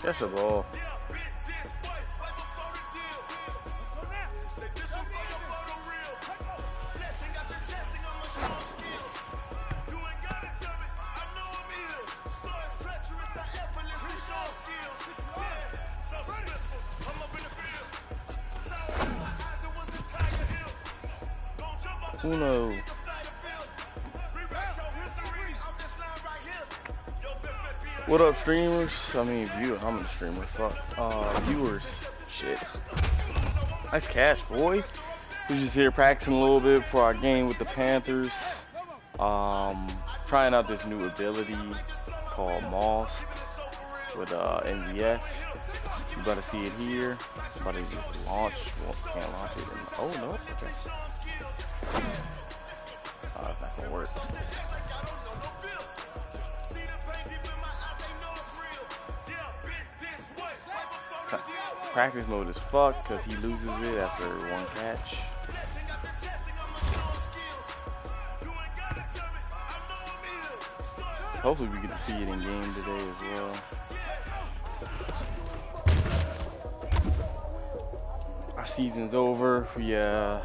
That's a ball. Uno. What up, streamers? I mean, viewers. I'm a streamer. Fuck. Viewers. Shit. Nice catch, boy. We just here practicing a little bit for our game with the Panthers. Trying out this new ability called Moss with MVS. You better see it here. Somebody just launch. Well, can't launch it. Oh no. Okay. It's not gonna work. Practice mode is fucked because he loses it after one catch. Hopefully we get to see it in game today as well. Our season's over. Yeah.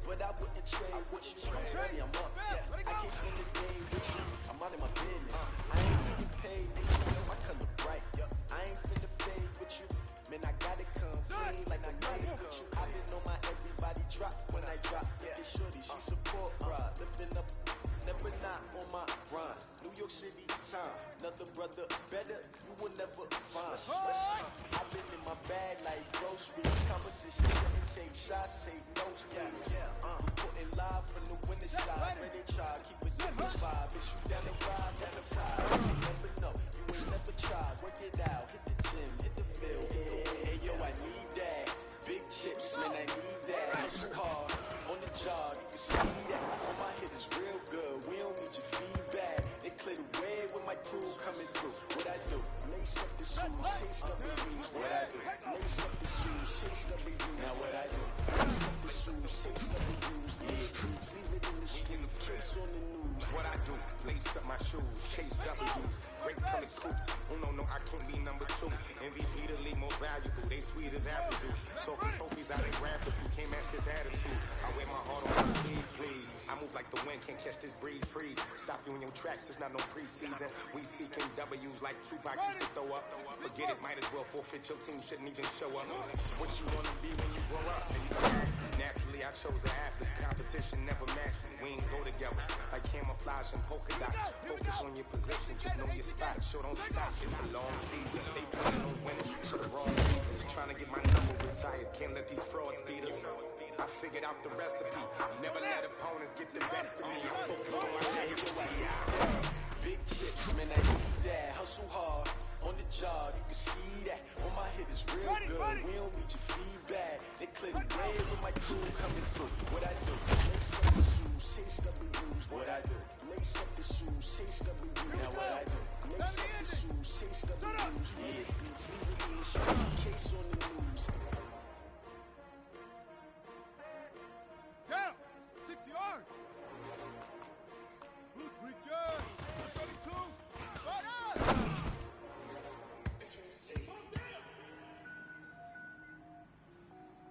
But I wouldn't trade with you. Ready, I'm up. Yeah. I can't spend the day with you. I'm out of my bed. on my grind. New York City time, another brother better, you will never find. I've been in my bag like groceries. Competition, take shots, take notes, reporting live from the winter side. Ready try, keep it different vibe. Bitch, you down the ride, down the tide. You never know, you ain't never tried. Work it out, hit the gym, hit the field. Hey yo, I need that. Big chips, man, I need that. Hustle hard, on the job, you can see that. All my hit is real good, we don't need your feedback. They clear the way with my crew coming through. What I do? Lace up the shoes, chase up the rooms. What I do? Lace up the shoes, chase up the rooms. Now what I do? Lace up the shoes, chase up the rooms. Yeah, beats, leave it in the street, case on the news. What I do? Lace up my shoes, chase W's. Great colored coops. Oh no, I can't be number 2. MVP the league most valuable. They sweet as apple juice. Talking trophies out of grab if you can't match this attitude. I wear my heart on my sleeve, please. I move like the wind, can't catch this breeze, freeze. Stop you in your tracks, there's not no preseason. We seeking W's like Tupac used to throw up. Forget it, might as well forfeit your team, shouldn't even show up. What you wanna be when you grow up? And you can ask. Naturally, I chose an athlete. Competition never matched me. We ain't go together. Like camouflage and polka dots. Focus on your position, just know your spot. Show don't stop, it's a long season. They planning on winning for the wrong reasons. Trying to get my number retired. Can't let these frauds beat us. I figured out the recipe. Never let opponents get the best of me. I'm focused on my legacy. Big chips, man, I need that. Hustle hard, on the job, you can see that. All my hit is real good, we don't need your feedback. They clear the way with my crew coming through. What I do? Lace up the shoes, chase W's. What I do? Lace up the shoes, chase W's. Now what I do? Lace up the shoes, chase W's. Yeah, beats, leave it in the street, case on the news. Down! 60 yards! Good, pretty good! 32!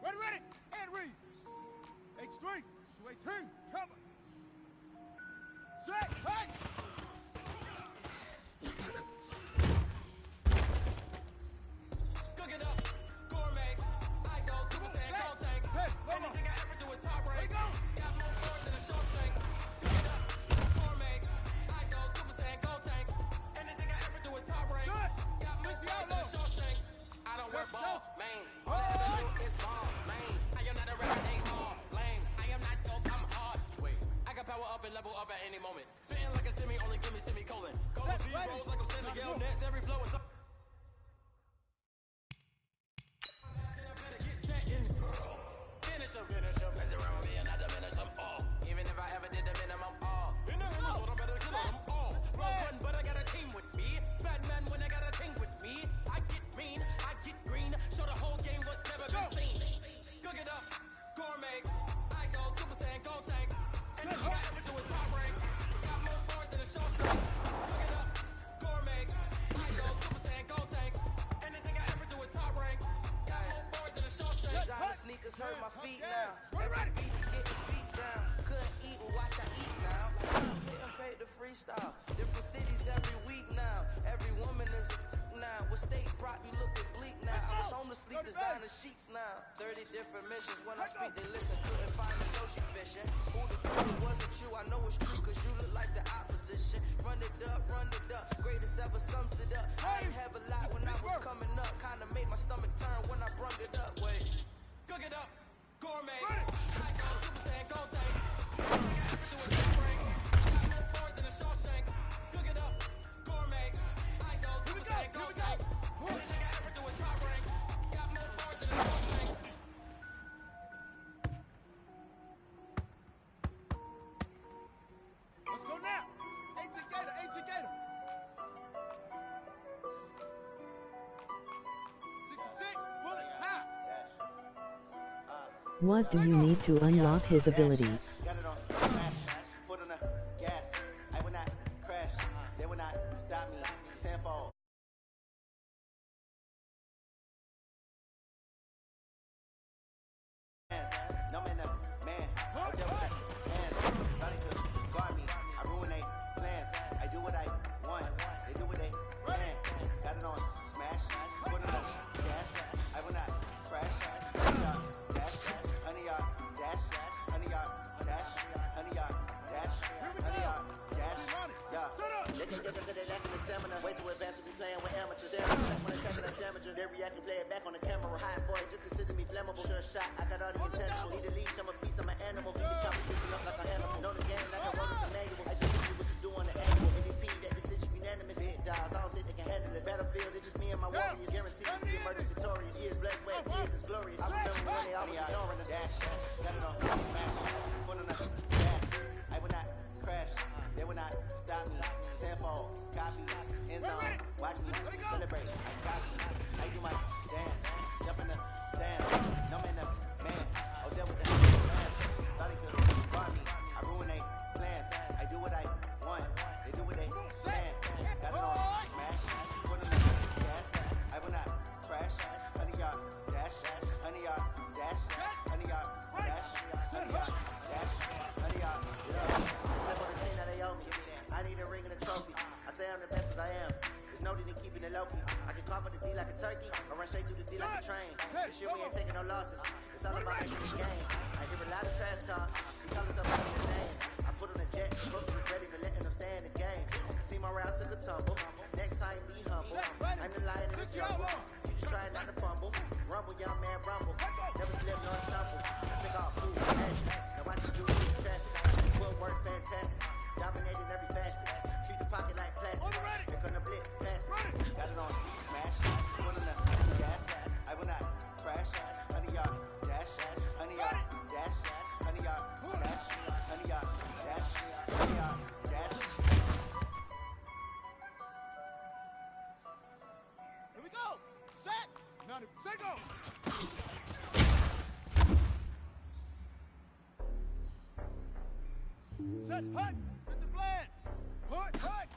Ready, ready! And read! H3, 218, cover! Set, hey! Cook it up, gourmet. I go Super Saiyan, go tank. Anything I ever do is top rank. Got more boards than a Shawshank. Cook it up, gourmet. I go Super Saiyan, go tank. Anything I ever do is top rank. Got more boards than a Shawshank. I don't work ball, mains. All I do is ball, main. I am not a rapper, ain't all lame. I am not dope, I'm hard. Wait, I got power up and level up at any moment. Spitting like a semi, only give me semicolon. Cold zeros like I'm sending Miguel Nets. Every flow is up. Finish him. Mess around with me and I diminish them all. Even if I ever did the minimum all. In the Minnesota, better kill them all. Rogue one, but I got a team with me. Batman when I got a team with me. I get mean, I get green. Show the whole game what's never been seen. Cook it up, gourmet. I go Super Saiyan, go tank. Anything I ever do is top rank. Got more boards than a Shawshank. Cook it up, gourmet. I go Super Saiyan, go tank. Anything I ever do is top rank. Got more boards than a Shawshank. Designer sneakers hurt my feet now. Every beat is getting beat down. Couldn't eat, well watch I eat now. Like I'm getting paid to freestyle. Different cities every week now. Every woman is a now. With state prop, you looking bleak now. I was home to sleep, designer sheets now. 30 different missions. When I speak, they listen. Couldn't find the social fishing. Who the dude it wasn't you? I know it's true, cause you look like the opposition. Run it up, run it up. Greatest ever sums it up. I ain't have a lot when I was coming up. Kinda made my stomach turn when I brung it up. Wait. Cook it up, gourmet. I go Super Saiyan, go tank. Anything I ever do is top rank. Got more boards than a Shawshank. Cook it up, gourmet. I go Super Saiyan, go tank. Anything I ever do is top rank. Got more boards than a Shawshank. Let's go now! Ancient Gator! 66, bullet, high! What do you need to unlock his abilities? Got it on smash, foot on the gas. I will not crash, they will not stop me. Tenfold. No man, man, I deal with that hands. Thought they could guard me. I ruin they plans. I do what I want. They do what they can. Got it on smash, foot on the gas. I will not crash. Dash, honey yard, dash, honey yard, dash, honey yard, dash, honey yard, dash. They think they're good at lacking the stamina. Way too advanced to be playing with amateurs. When attacking, I'm damaging. They react and play it back on the camera. Hot boy, just consider me flammable. Sure shot, I got all the intangibles. Need a leash, I'm a beast, I'm an animal. Beat the competition up like a animal. Know the game like I wrote the manual. I just see what you do on the annual. MVP, that decision unanimous. Big dogs, I don't think they can handle this. Battlefield, it's just me and my warriors. Guaranteed to be emerging victorious. Years blessed, wet tears is glorious. I remember when they always ignoring us. Dash, got it on, smash, foot on the gas. I will not crash, they will not stop me. Tenfold, copy, end zone, watch me celebrate. Copy, I do my dance, jump in the stand, no man up, man. Oh, there with the plans. Thought he could bar me, I ruin they plans. I do what I want, they do what they plan. Got it on, smash, put on the gas. I will not crash, 100 yard dash, 100 yard dash, 100 yard dash, 100 yard dash, 100 yard dash. Slip on the team that they owe me. I need a ring and a trophy. I say I'm the best cause I am. There's no need in keeping it low-key. I can call for the D like a turkey. I run straight through the D like a train. This year we ain't taking no losses. It's all about making the game. I hear a lot of trash talk. He call himself by his name. I put on a jet, supposed to be ready to letting them stay in the game. Team around took a tumble. Next time be humble. I'm the lion in the jungle. You just trying not to fumble. Rumble, young man, rumble. Never slip nor stumble. I take off food, action. Now watch you do the traffic. Footwork fantastic. Dominating every facet. Treat the pocket like plastic. Here come the blitz, pass it. Got it on, smash. Put on the gas. I will not crash. 100 yard dash. 100 yard dash. 100 yard dash. 100 yard dash. 100 yard dash. Here we go. Set. 90% go. Set. Hut. Hit the flag. Hut. Hut.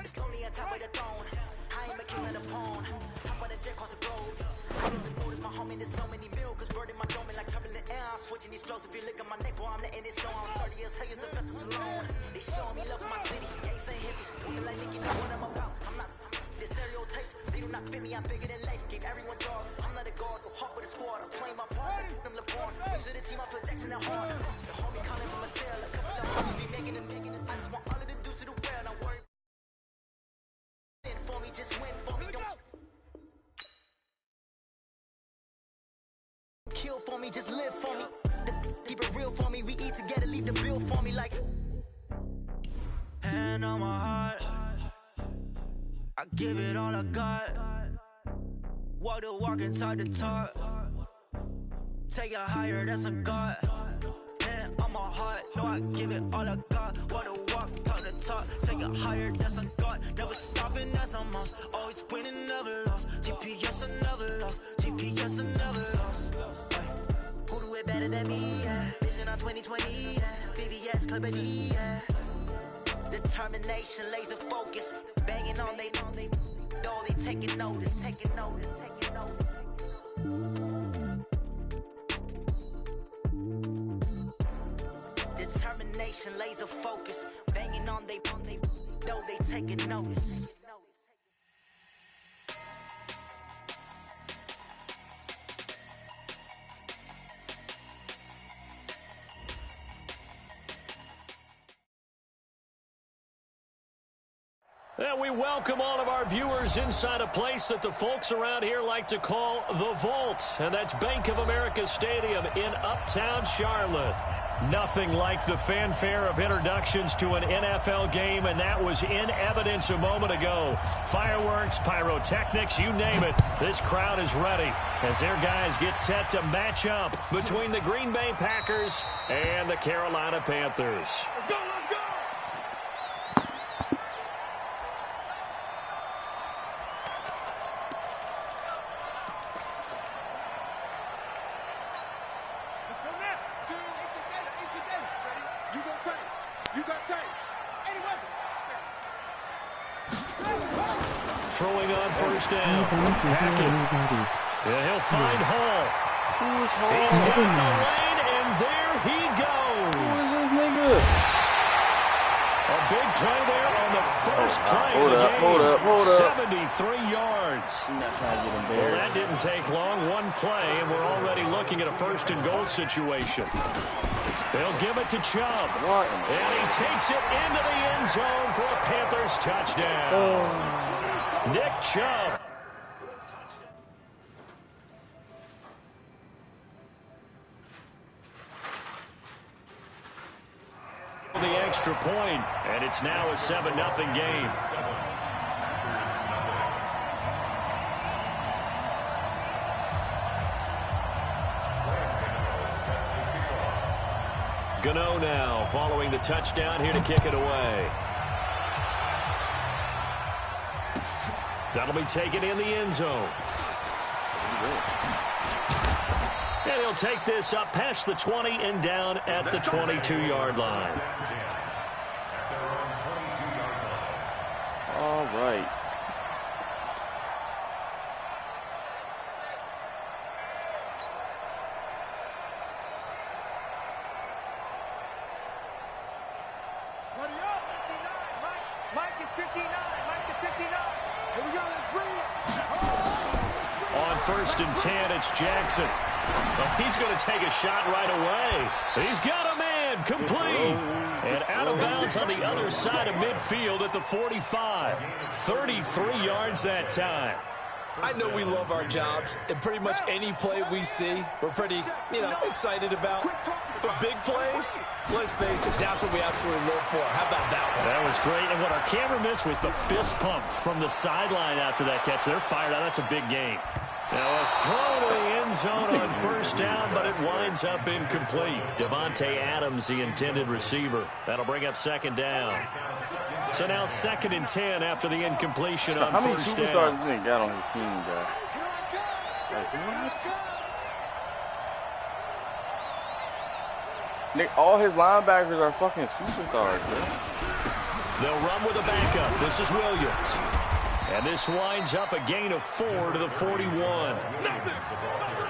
It's lonely on top of the throne. I ain't the king of the pawn. Hop on the jet across the globe. I guess the boat is my homie. There's so many milkers burning my dome like turbulent air. I'm switching these flows. If you look at my neck, boy, I'm letting it slow. I'm sturdy as hell as a vessel alone. They showing me love for my city. They ain't saying hippies. Looking like nigga, know what I'm about. I'm not. The stereotypes, they do not fit me. I'm bigger than life. Gave everyone jaws. I'm not a guard. Go hard with a squad. I'm playing my part. I'm LeBron. Wings of the team. I put Jackson at hard. The homie calling from a cell. A couple of homies be making it. I just want all of the dudes to the world. I'm worried. For me, just win for me, don't kill for me, just live for me. Keep it real for me, we eat together, leave the bill for me like hand on my heart, I give it all I got. Walk the walk and talk the talk. Take it higher, that's a God. Hand on my heart, no, I give it all I got. Walk the walk, talk the talk. Take it higher, that's a God. Never stopping, that's a must. Always winning, never lost. GPS, I never lost. GPS, I never lost. Who do it better than me? Yeah. Vision on 2020. Yeah. VVS, Clarity. Yeah. Determination, laser focus. Banging on they know they taking notice. Taking notice, taking notice. Determination, laser focus. Banging on they know they taking notice. And we welcome all of our viewers inside a place that the folks around here like to call the Vault. And that's Bank of America Stadium in Uptown Charlotte. Nothing like the fanfare of introductions to an NFL game, and that was in evidence a moment ago. Fireworks, pyrotechnics, you name it. This crowd is ready as their guys get set to match up between the Green Bay Packers and the Carolina Panthers. Let's go, let's go. Let's go now. To AT Gator. You got tank. You got tank. Anyway. Throwing on first down. Hackett. Yeah, he'll find Hall. He's got the lane, and there he goes. Who is this nigga? A big play there on the first play of the game. Hold up. 73 yards. I'm not trying to get embarrassed. Well, that didn't take long. One play, and we're already looking at a first-and-goal situation. They'll give it to Chubb. And he takes it into the end zone for a Panthers touchdown. Nick Chubb. The extra point, and it's now a 7-0 game. Gano now following the touchdown here to kick it away. That'll be taken in the end zone. And he'll take this up past the 20 and down at the 22-yard line. All right. Mike is 59. Mike is 59. Here we go. Let's bring it. On 1st and 10, it's Jackson. He's going to take a shot right away. He's got a man complete. And out of bounds on the other side of midfield at the 45. 33 yards that time. I know we love our jobs, and pretty much any play we see, we're pretty, excited about. But big plays, let's face it, that's what we absolutely live for. How about that one? That was great, and what our camera missed was the fist pump from the sideline after that catch. They're fired out. That's a big game. Now a throw to the end zone on 1st down, but it winds up incomplete. Devontae Adams, the intended receiver. That'll bring up 2nd down. So now 2nd and 10 after the incompletion on 1st down. How many superstars do you think got on his team, guys? Like, what? Nick, all his linebackers are fucking superstars, bro. They'll run with a backup. This is Williams. And this winds up a gain of 4 to the 41.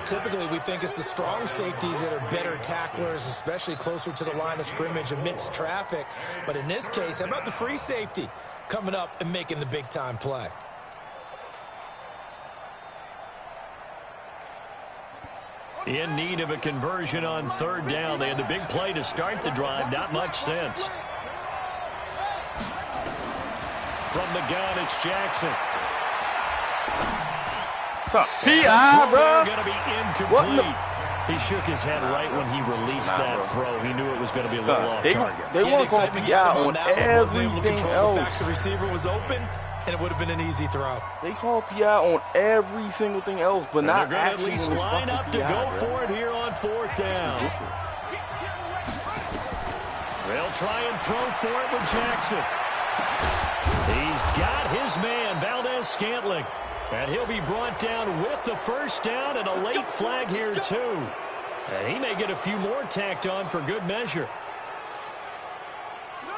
Typically, we think it's the strong safeties that are better tacklers, especially closer to the line of scrimmage amidst traffic. But in this case, how about the free safety coming up and making the big-time play? In need of a conversion on 3rd down. They had the big play to start the drive. Not much sense. From the gun, it's Jackson. P.I., bro. Going to be incomplete. He shook his head right when he released that throw. He knew it was going to be a little off target. They want to call P.I. on everything else. The fact the receiver was open, and it would have been an easy throw. They call P.I. on every single thing else, but not they're going to actually at least line up to go for it here on 4th down. They'll try and throw for it with Jackson. He's got his man, Valdez-Scantling. And he'll be brought down with the 1st down and a late flag here, too. And he may get a few more tacked on for good measure.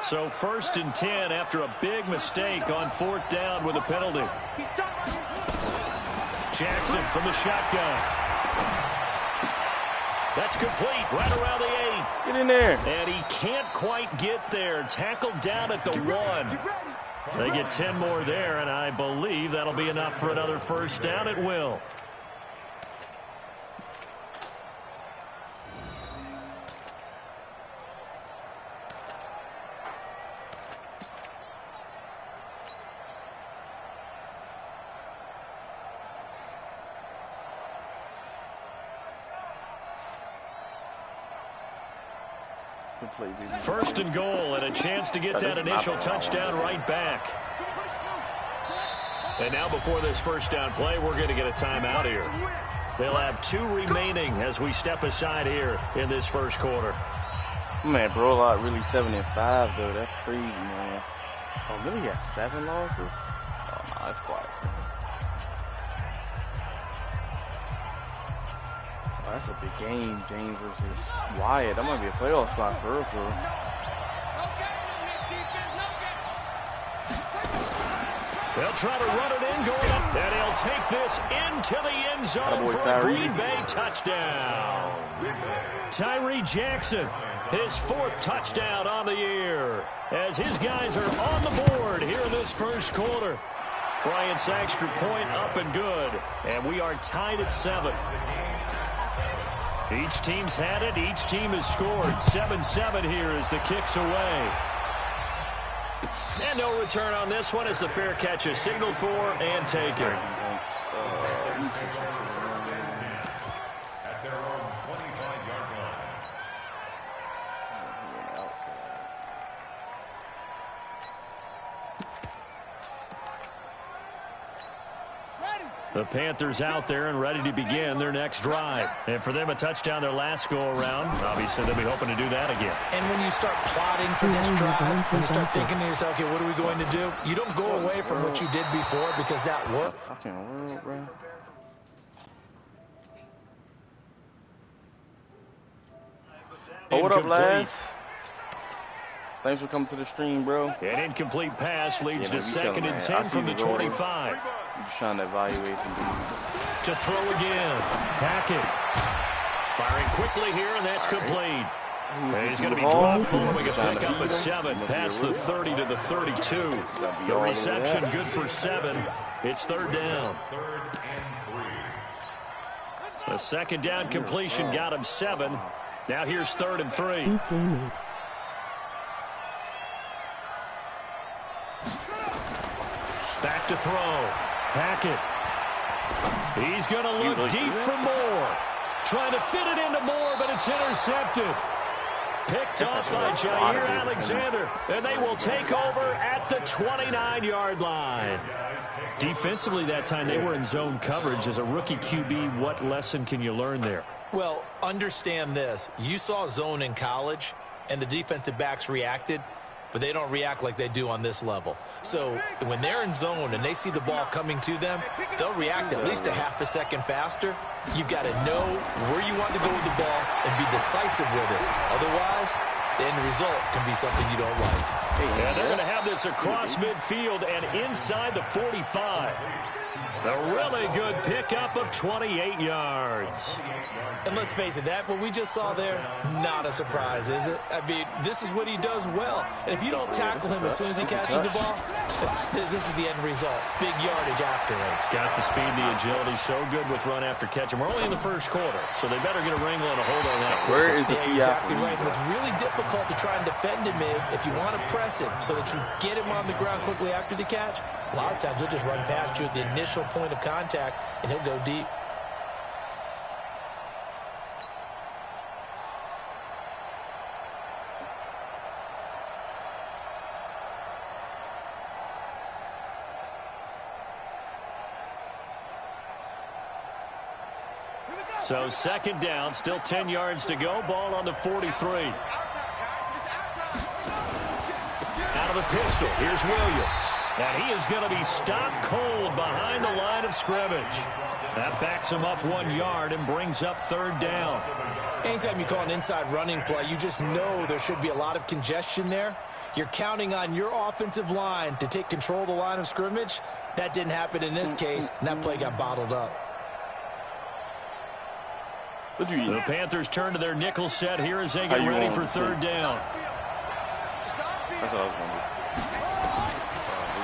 So 1st and 10 after a big mistake on 4th down with a penalty. Jackson from the shotgun. That's complete right around the 8. Get in there. And he can't quite get there. Tackled down at the 1. They get 10 more there, and I believe that'll be enough for another 1st down. It will. First and goal, and a chance to get that initial touchdown right back. And now before this 1st down play, we're going to get a timeout here. They'll have 2 remaining as we step aside here in this 1st quarter. Man, bro, like really 7-5 though. That's crazy, man. Oh, really got 7 losses? Oh, no, that's quiet. Oh, that's a big game, James versus Wyatt. That might be a playoff spot for real, for real. They'll try to run it in, going up, and he'll take this into the end zone for a Green Bay touchdown. Tyree Jackson, His 4th touchdown on the year, as his guys are on the board here in this first quarter. Bryant's extra point up and good, and we are tied at 7. Each team's had it. Each team has scored. 7-7 here as the kick's away. And no return on this one as the fair catch is signaled for and taken. At their own 25-yard line. The Panthers out there and ready to begin their next drive. And for them, a touchdown their last go-around. Obviously, they'll be hoping to do that again. And when you start plotting for this drive, when you start thinking to yourself, okay, what are we going to do? You don't go away from what you did before because that worked. Fucking world, bro. Oh, what up, lads? Thanks for coming to the stream, bro. An incomplete pass leads to 2nd and 10 from the 25. I'm just trying to evaluate them. To throw again. Hackett. Firing quickly here, and that's complete. And he's going to be dropped following a pickup of 7 past the 30 to the 32. The reception good for 7. It's 3rd down. The 2nd down completion got him 7. Now here's 3rd and 3. Back to throw. Hackett. He's going to look deep for Moore. Trying to fit it into Moore, but it's intercepted. Picked off by Jair Alexander, and they will take over at the 29-yard line. Defensively that time, they were in zone coverage. As a rookie QB, what lesson can you learn there? Well, understand this. You saw zone in college, and the defensive backs reacted, but they don't react like they do on this level. So when they're in zone and they see the ball coming to them, they'll react at least a half a second faster. You've got to know where you want to go with the ball and be decisive with it. Otherwise, the end result can be something you don't like. And they're going to have this across midfield and inside the 45. A really good pickup of 28 yards. And let's face it, that what we just saw there, not a surprise, is it? I mean, this is what he does well. And if you don't tackle him as soon as he catches the ball, this is the end result. Big yardage afterwards. Got the speed, the agility, so good with run after catch. And we're only in the first quarter, so they better get a wrangle and a hold on that. Where is the exactly right. What's really difficult to try and defend him is if you want to press him so that you get him on the ground quickly after the catch, a lot of times he'll just run past you at the initial point of contact, and he'll go deep. So 2nd down, still 10 yards to go. Ball on the 43. Out of the pistol, here's Williams. And he is going to be stopped cold behind the line of scrimmage. That backs him up 1 yard and brings up 3rd down. Anytime you call an inside running play, you just know there should be a lot of congestion there. You're counting on your offensive line to take control of the line of scrimmage. That didn't happen in this case, and that play got bottled up. The Panthers turn to their nickel set here as they get ready for 3rd down. That's what I was wondering.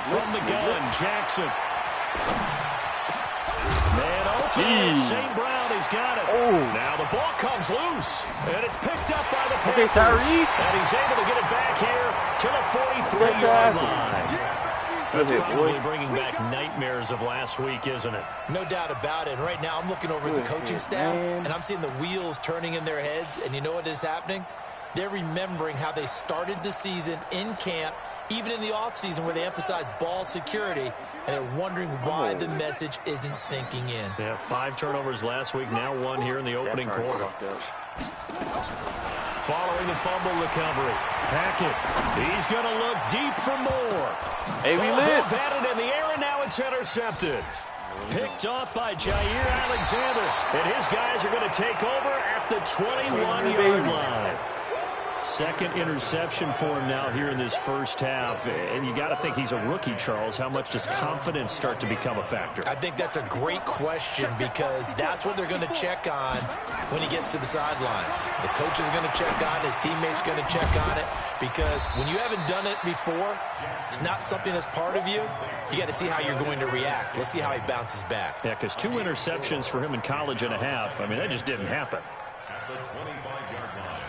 From the gun, Jackson. Man open. St. Brown has got it. Now the ball comes loose, and it's picked up by the Panthers. And he's able to get it back here to the 43-yard line. That's probably bringing back nightmares of last week, isn't it? No doubt about it. Right now I'm looking over at the coaching staff, and I'm seeing the wheels turning in their heads, and you know what is happening? They're remembering how they started the season in camp, even in the offseason where they emphasized ball security, and they're wondering why the message isn't sinking in. Yeah, 5 turnovers last week, now 1 here in the opening quarter. Following the fumble recovery, Hackett, he's going to look deep for Moore. Hey, we lit. Batted in the air, and now it's intercepted. Picked off by Jair Alexander, and his guys are going to take over at the 21-yard line. Second interception for him now here in this first half. And you got to think he's a rookie, Charles. How much does confidence start to become a factor? I think that's a great question because that's what they're going to check on when he gets to the sidelines. The coach is going to check on it. His teammates going to check on it because when you haven't done it before, it's not something that's part of you. You got to see how you're going to react. Let's see how he bounces back. Yeah, because 2 interceptions for him in college and a half. I mean, that just didn't happen. At the 25-yard line.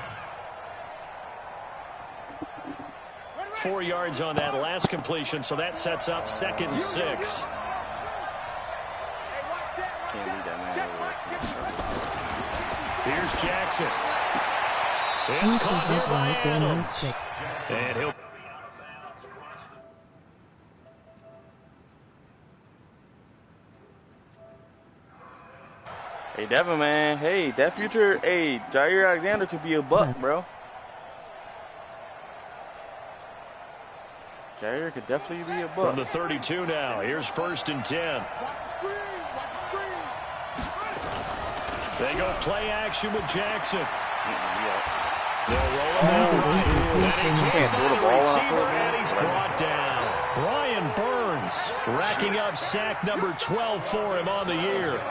4 yards on that last completion, so that sets up 2nd and 6. Here's Jackson. It's caught here by Adams. And he'll... Hey, Devin, man. Hey, that future, hey, Jair Alexander could be a buck, bro. Jair could definitely be a buck. From the 32 now. Here's 1st and 10. They go play action with Jackson. They'll roll him out. And he can't throw the ball receiver, and he's brought down. Brian Burns racking up sack number 12 for him on the year.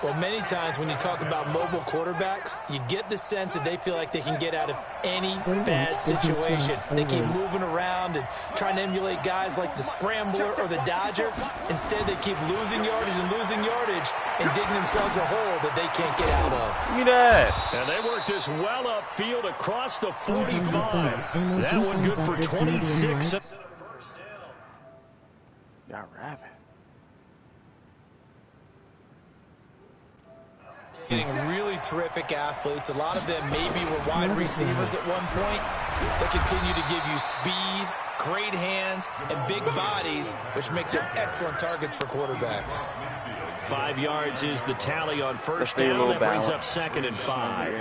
Well, many times when you talk about mobile quarterbacks, you get the sense that they feel like they can get out of any bad situation. They keep moving around and trying to emulate guys like the Scrambler or the Dodger. Instead, they keep losing yardage and digging themselves a hole that they can't get out of. Give me that. And they work this well upfield across the 45. That one good for 26. Y'all rapping. Getting really terrific athletes. A lot of them maybe were wide receivers at one point. They continue to give you speed, great hands, and big bodies, which make them excellent targets for quarterbacks. 5 yards is the tally on first down. That brings up 2nd and 5.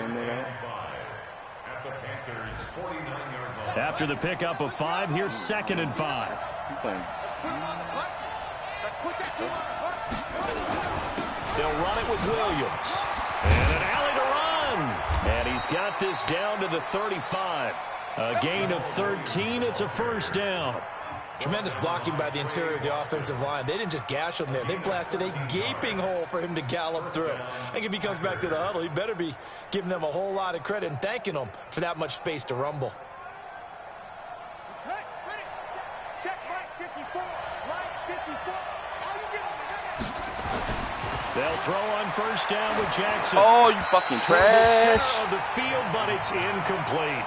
After the pickup of 5, here's 2nd and 5. They'll run it with Williams. And an alley to run. And he's got this down to the 35. A gain of 13. It's a first down. Tremendous blocking by the interior of the offensive line. They didn't just gash him there. They blasted a gaping hole for him to gallop through. I think if he comes back to the huddle, he better be giving them a whole lot of credit and thanking them for that much space to rumble. They'll throw on first down with Jackson. Oh, you fucking trash. The center of the field, but it's incomplete.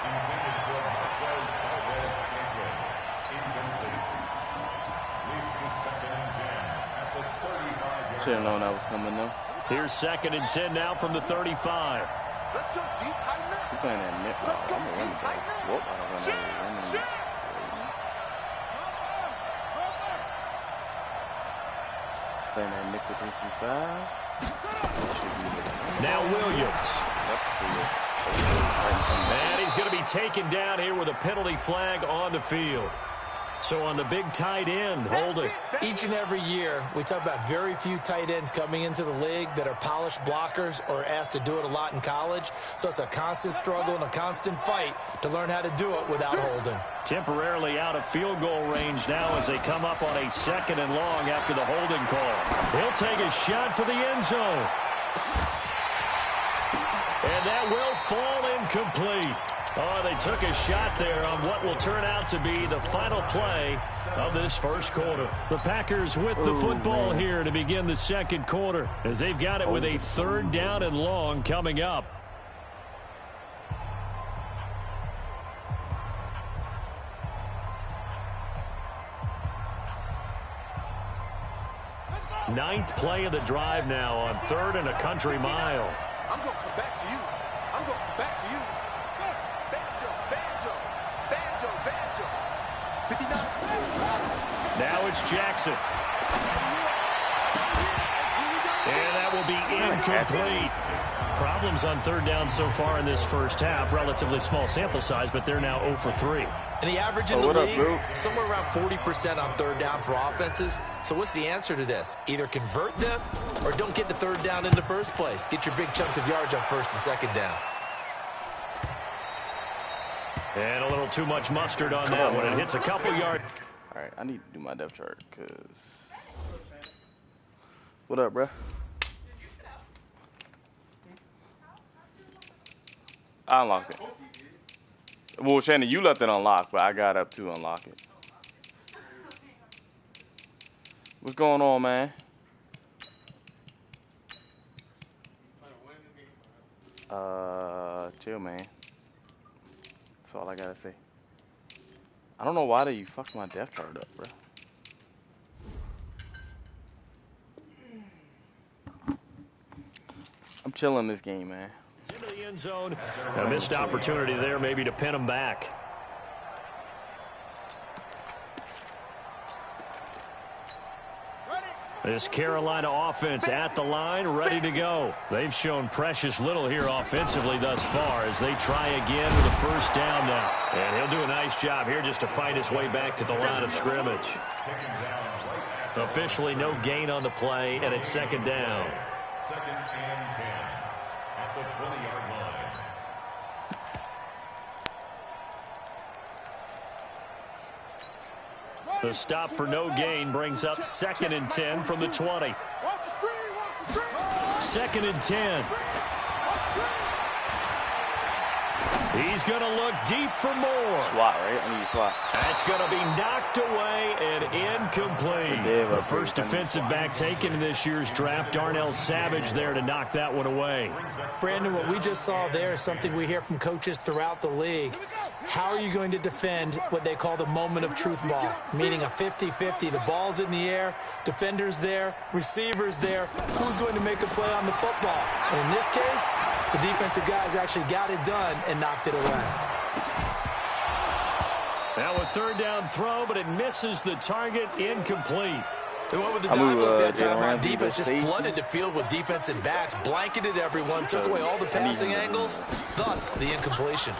Should have known that was coming, though. Here's 2nd and 10 now from the 35. Let's go deep, tighten up. He's playing that nip. Let's go deep, tighten up. Whoop, I don't know. Playing that nickel 335. Now Williams. And he's going to be taken down here with a penalty flag on the field. So on the big tight end, holding. Each and every year, we talk about very few tight ends coming into the league that are polished blockers or asked to do it a lot in college. So it's a constant struggle and a constant fight to learn how to do it without holding. Temporarily out of field goal range now as they come up on a 2nd and long after the holding call. He'll take a shot for the end zone. And that will fall incomplete. Oh, they took a shot there on what will turn out to be the final play of this first quarter. The Packers with the football here to begin the second quarter as they've got it with a 3rd down and long coming up. Ninth play of the drive now on 3rd and a country mile. I'm going to come back to you. I'm going to come back to you. Now it's Jackson. And that will be incomplete. Problems on 3rd down so far in this first half. Relatively small sample size, but they're now 0 for 3. And the average in the league, somewhere around 40% on 3rd down for offenses. So what's the answer to this? Either convert them or don't get the 3rd down in the first place. Get your big chunks of yards on 1st and 2nd down. And a little too much mustard on that one. It hits a couple yards. All right, I need to do my depth chart, cause what up, bruh? I unlocked it. Well, Shannon, you left it unlocked, but I got up to unlock it. What's going on, man? Chill, man. That's all I gotta say. I don't know why you fucked my depth chart up, bro. I'm chilling this game, man. Into the end zone. A missed opportunity there maybe to pin him back. This Carolina offense at the line, ready to go. They've shown precious little here offensively thus far as they try again with a first down now. And he'll do a nice job here just to fight his way back to the line of scrimmage. Officially no gain on the play, and it's second down. Second and 10 at the 20-yard line. The stop for no gain brings up second and 10 from the 20. Second and 10. He's going to look deep for more. Slot, right? I need a slot. That's going to be knocked away and incomplete. The first defensive back taken in this year's draft, Darnell Savage, there to knock that one away. Brandon, what we just saw there is something we hear from coaches throughout the league. How are you going to defend what they call the moment of truth ball, meaning a 50-50? The ball's in the air, defenders there, receivers there. Who's going to make a play on the football? And in this case, the defensive guys actually got it done and knocked it away. Now a third down throw, but it misses the target, incomplete. They went with the dive look that time on defense, just flooded the field with defensive backs, blanketed everyone, took away all the passing angles, thus the incompletion.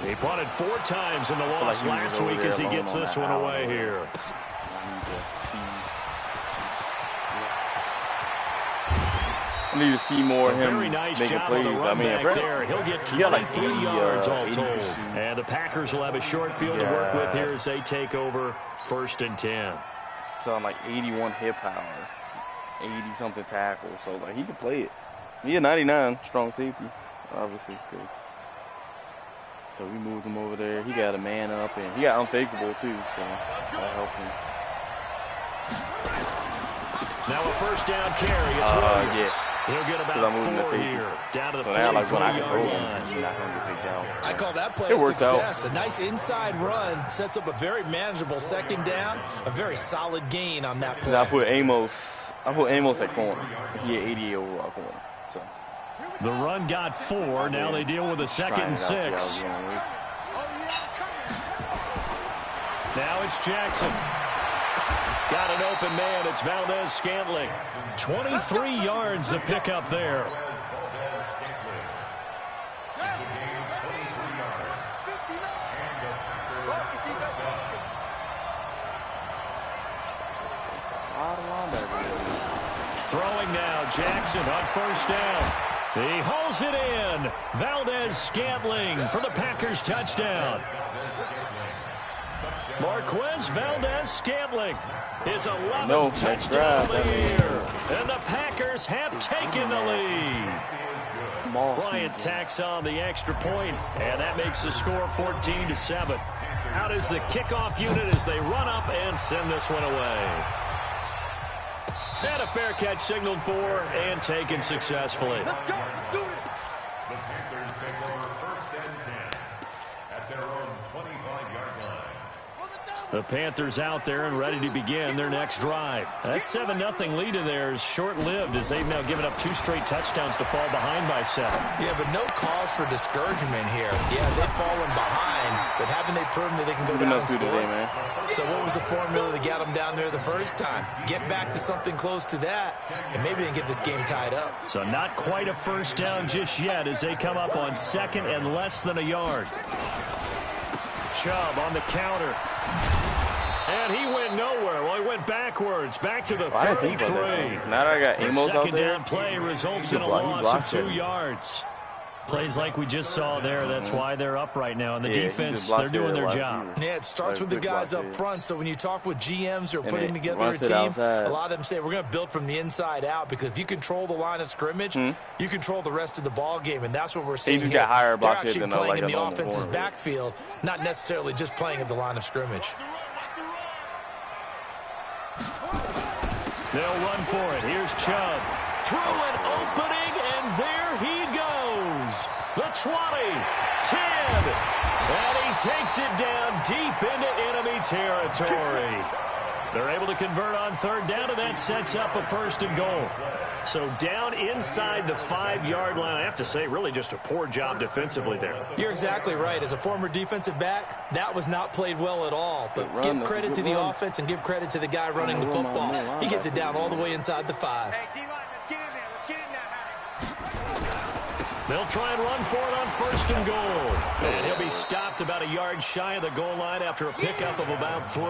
He punted 4 times in the loss last week as he gets this one away here. I need to see more of him very nice making job plays. On the run back there. He'll get 23 like yards all told. And the Packers will have a short field to work with here as they take over first and 10. So I'm like 81 hip power, 80-something tackles. So like he can play it. He a 99 strong safety, obviously. So we moved him over there. He got a man up and he got unfakeable too. So that helped him. Now a first down carry. It's Williams. Yeah. He'll get about 4 here. Down to the 44-yard line. I call that play a success. A nice inside run sets up a very manageable second down. A very solid gain on that play. I put Amos at corner. He had 88 overall corner. So the run got 4. Now they deal with a second and 6. Now it's Jackson. Got an open man. It's Valdez-Scantling. 23 yards to pick up there. Throwing now, Jackson on first down. He hauls it in. Valdez-Scantling for the Packers touchdown. Marquez Valdez-Scantling, his 11th touchdown of the year. And the Packers have taken the lead. Bryant tacks on the extra point, and that makes the score 14-7. Out is the kickoff unit as they run up and send this one away. And a fair catch signaled for and taken successfully. The Panthers take over first and 10 at their own 25-yard line. The Panthers out there and ready to begin their next drive. That 7-0 lead of theirs short-lived as they've now given up 2 straight touchdowns to fall behind by 7. Yeah, but no cause for discouragement here. Yeah, they've fallen behind, but haven't they proven that they can go down and score? Today, so what was the formula that got them down there the first time? Get back to something close to that, and maybe they can get this game tied up. So not quite a first down just yet as they come up on second and less than a yard. Chubb on the counter. And he went nowhere. Well, he went backwards, back to the 33. Now that I got Amos out there. Second down play results in a loss of 2 yards. Plays like we just saw there. That's why they're up right now. And the defense, they're doing their job. Yeah, it starts with the guys up front. So when you talk with GMs who are putting together a team, outside. a lot of them say we're going to build from the inside out, because if you control the line of scrimmage, you control the rest of the ball game, and that's what we're seeing here. They're actually playing in the offense's backfield, not necessarily just playing at the line of scrimmage. They'll run for it. Here's Chubb. Through an opening, and there he goes. The 20, 10, and he takes it down deep into enemy territory. They're able to convert on third down, and that sets up a 1st and goal. So down inside the 5-yard line. I have to say, really just a poor job defensively there. You're exactly right. As a former defensive back, that was not played well at all. But give credit to the offense and give credit to the guy running the football. He gets it down all the way inside the 5. They'll try and run for it on 1st and goal. And he'll be stopped about a yard shy of the goal line after a pickup of about 3.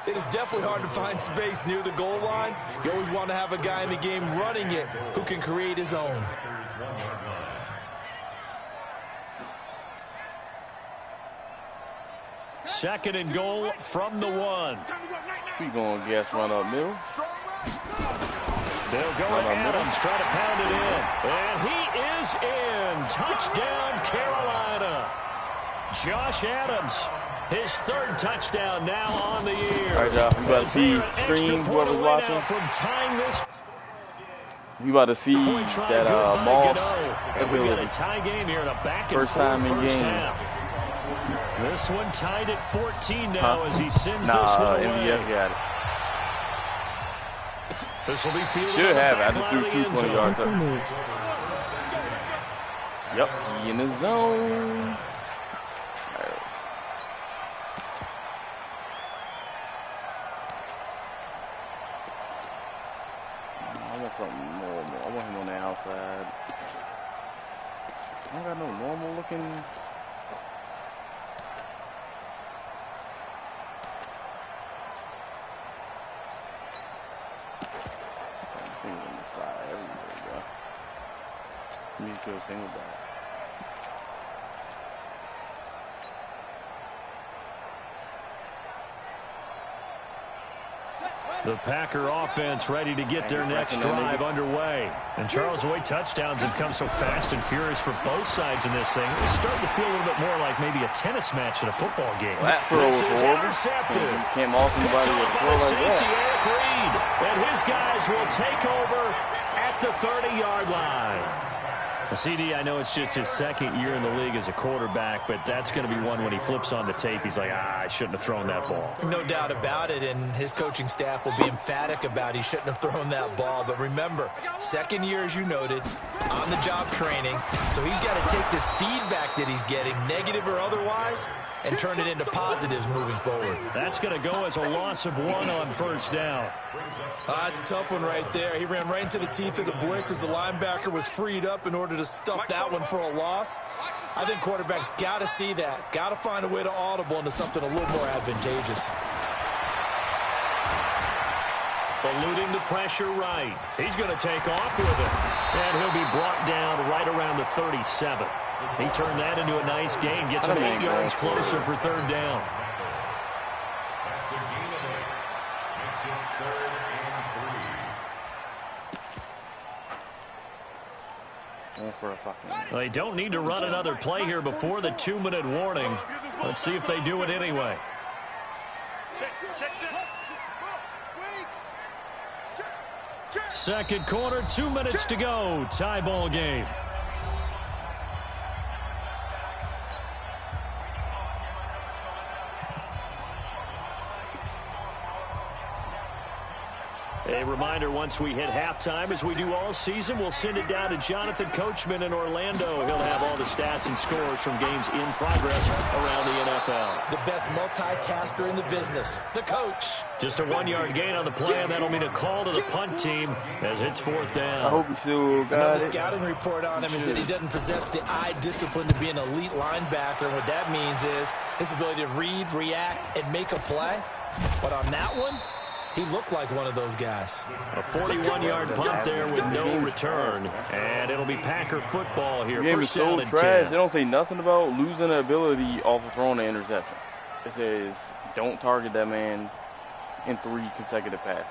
It is definitely hard to find space near the goal line. You always want to have a guy in the game running it who can create his own. Second and goal from the 1. We going to guess run up middle. They'll go at Adams, try to pound it in. And he is in. Touchdown, Carolina. Josh Adams, his 3rd touchdown now on the year. All right, y'all. You about to see stream, whoever's watching. From tying this. You about to see that Moss And we got a tie game here in a back and first time in game. Half. This one tied at 14 now as he sends this one away. MVS got it. This will be fielded. Should have it. I just threw 2 20 yards up. Yep, he in the zone. I want something normal. I want him on the outside. I don't got no normal looking. Let me go single back. The Packer offense ready to get their next drive underway. And Charles, the way touchdowns have come so fast and furious for both sides in this thing, it's starting to feel a little bit more like maybe a tennis match in a football game. That throw was horrible. Intercepted. Can't moss anybody with a throw like safety, that. Eric Reed. And his guys will take over at the 30-yard line. CD, I know it's just his 2nd year in the league as a quarterback, but that's going to be one when he flips on the tape, he's like, I shouldn't have thrown that ball. No doubt about it, and his coaching staff will be emphatic about he shouldn't have thrown that ball. But remember, 2nd year, as you noted, on-the-job training, so he's got to take this feedback that he's getting, negative or otherwise, and turn it into positives moving forward. That's going to go as a loss of 1 on 1st down. That's a tough one right there. He ran right into the teeth of the blitz as the linebacker was freed up in order to stuff that one for a loss. I think quarterbacks got to see that. Got to find a way to audible into something a little more advantageous. Eluding the pressure right. He's going to take off with it. And he'll be brought down right around the 37. He turned that into a nice gain. Gets him 8 yards closer for 3rd down. They don't need to run another play here before the 2-minute warning. Let's see if they do it anyway. Second quarter, 2 minutes to go. Tie ball game. A reminder, once we hit halftime, as we do all season, we'll send it down to Jonathan Coachman in Orlando. He'll have all the stats and scores from games in progress around the NFL. The best multitasker in the business, the coach. Just a 1-yard gain on the play, and that'll mean a call to the punt team as it's 4th down. I hope he still got the scouting report on him is that he doesn't possess the eye discipline to be an elite linebacker. And what that means is his ability to read, react, and make a play. But on that one, He looked like one of those guys. A 41-yard punt there with no return. And it'll be Packer football here. The game is First down so and trash. 10. They don't say nothing about losing the ability off of throwing an interception. It says, don't target that man in 3 consecutive passes.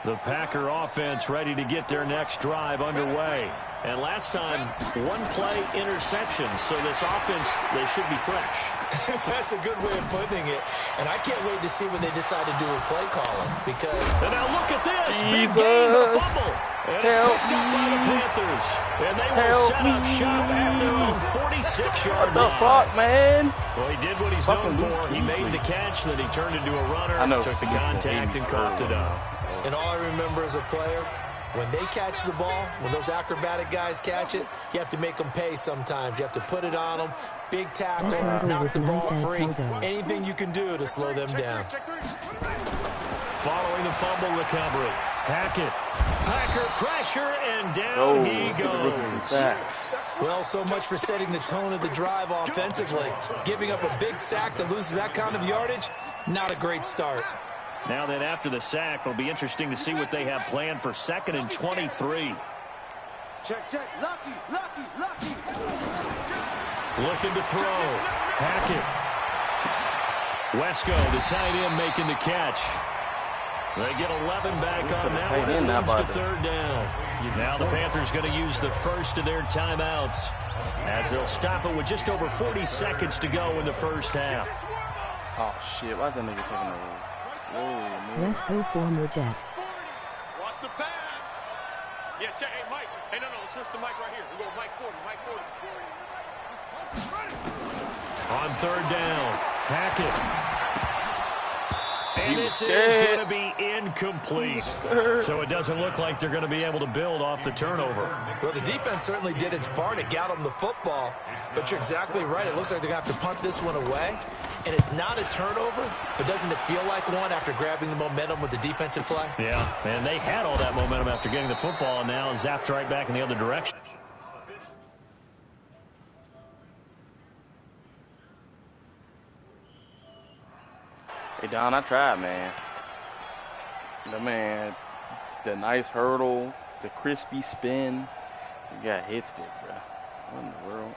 The Packer offense ready to get their next drive underway. And last time, 1-play interception. So this offense, they should be fresh. That's a good way of putting it. And I can't wait to see what they decide to do with play calling. Because and now look at this. Big game, the fumble. And it's picked up by the Panthers. And they will set up shop at their own 46-yard line. What the fuck, man? Well, he did what he's known for. He made the catch, then he turned into a runner, took the contact, and coughed it up. And all I remember as a player, when they catch the ball, when those acrobatic guys catch it, you have to make them pay sometimes. You have to put it on them. Big tackle, knock the ball free. Anything you can do to slow them down. Following the fumble recovery, Hackett. Packer pressure, and down he goes. Well, so much for setting the tone of the drive offensively. Giving up a big sack that loses that kind of yardage, not a great start. Now then, after the sack, it'll be interesting to see what they have planned for 2nd and 23. Check, check. Lucky. Looking to throw. Hackett. Wesco, the tight end, making the catch. They get 11 back on that one. It leads to 3rd down. Now the Panthers going to use the first of their timeouts as they'll stop it with just over 40 seconds to go in the first half. Oh, shit. Why is that nigga taking the... Let's go former Jet. Watch the pass. Yeah, check. Hey, Mike. Hey, no, let's switch the mic right here. We go Mike 40. On 3rd down, Hackett. And this is going to be incomplete. So it doesn't look like they're going to be able to build off the turnover. Well, the defense certainly did its part to get them the football. But you're exactly right. It looks like they're going to have to punt this one away. And it's not a turnover, but doesn't it feel like one after grabbing the momentum with the defensive play? Yeah, and they had all that momentum after getting the football, and now zapped right back in the other direction. Hey, Don, I tried, man. The nice hurdle, the crispy spin. You got hit stick, bro. What in the world?